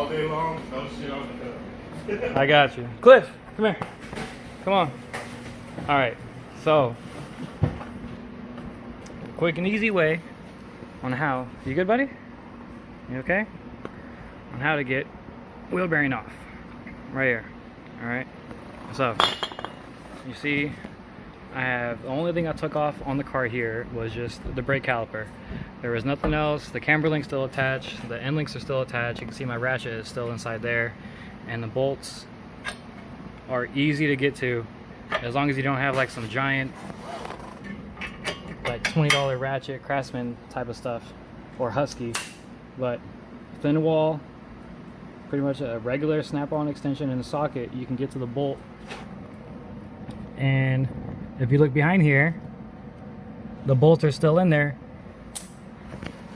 all day long, no shit on the hood. I got you. Cliff, come here. Come on. All right, so quick and easy way on how, you good, buddy? You okay? On how to get wheel bearing off, right here. All right, so you see I have, the only thing I took off on the car here was just the brake caliper. There was nothing else. The camber link's still attached, the end links are still attached. You can see my ratchet is still inside there, and the bolts are easy to get to as long as you don't have like some giant like $20 ratchet Craftsman type of stuff or Husky. But thin wall, pretty much a regular snap-on extension in the socket, you can get to the bolt. And if you look behind here, the bolts are still in there.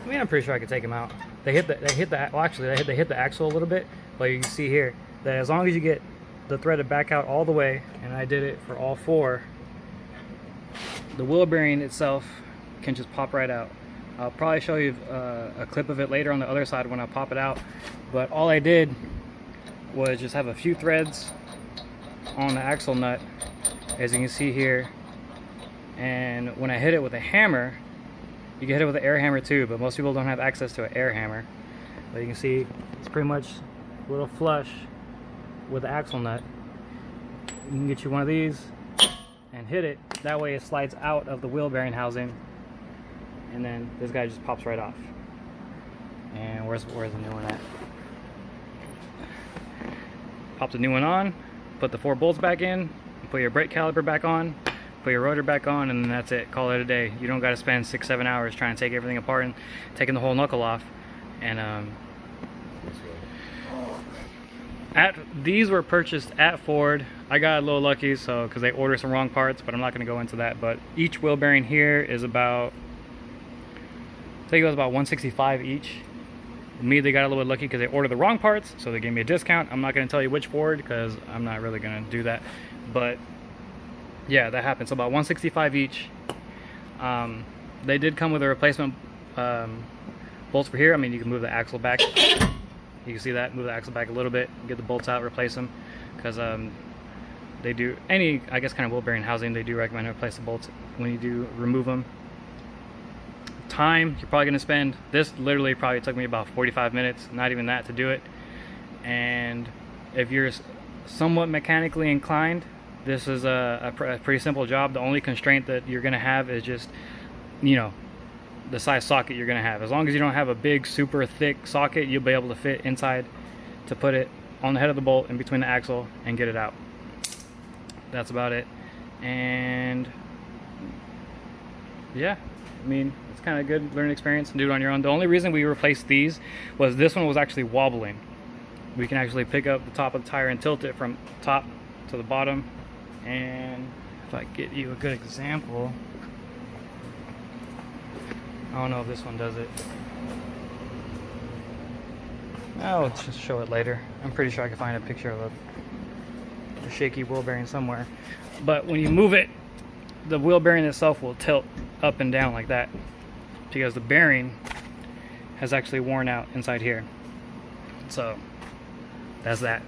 I mean, I'm pretty sure I could take them out. They hit the axle a little bit, but you can see here that as long as you get the threaded back out all the way, and I did it for all four, the wheel bearing itself can just pop right out. I'll probably show you a clip of it later on the other side when I pop it out, but all I did was just have a few threads on the axle nut, as you can see here, and when I hit it with a hammer, you can hit it with an air hammer too, but most people don't have access to an air hammer. But you can see it's pretty much a little flush with the axle nut. You can get you one of these and hit it, that way it slides out of the wheel bearing housing, and then this guy just pops right off. And where's the new one at? Pop the new one on, put the 4 bolts back in, put your brake caliper back on, put your rotor back on, and then that's it. Call it a day. You don't got to spend 6-7 hours trying to take everything apart and taking the whole knuckle off. And these were purchased at Ford. I got a little lucky, so because they ordered some wrong parts, but I'm not going to go into that. But each wheel bearing here is about, I think it was about $165 each. Me, they got a little bit lucky because they ordered the wrong parts, so they gave me a discount. I'm not going to tell you which Ford because I'm not really going to do that, but yeah, that happened. So about $165 each. They did come with a replacement bolts for here. I mean, you can move the axle back. You can see that, move the axle back a little bit, get the bolts out, replace them, because they do, any, I guess, kind of wheel bearing housing, they do recommend to replace the bolts when you do remove them. Time, you're probably going to spend, this literally probably took me about 45 minutes, not even that, to do it. And if you're somewhat mechanically inclined, this is a pretty simple job. The only constraint that you're going to have is just, you know, the size socket you're going to have. As long as you don't have a big super thick socket, you'll be able to fit inside to put it on the head of the bolt in between the axle and get it out. That's about it. And yeah, I mean, it's kind of a good learning experience and do it on your own. The only reason we replaced these was this one was actually wobbling. We can actually pick up the top of the tire and tilt it from top to the bottom. And if I get you a good example, I don't know if this one does it. I'll just show it later. I'm pretty sure I can find a picture of a shaky wheel bearing somewhere. But when you move it, the wheel bearing itself will tilt up and down like that, because the bearing has actually worn out inside here. So that's that.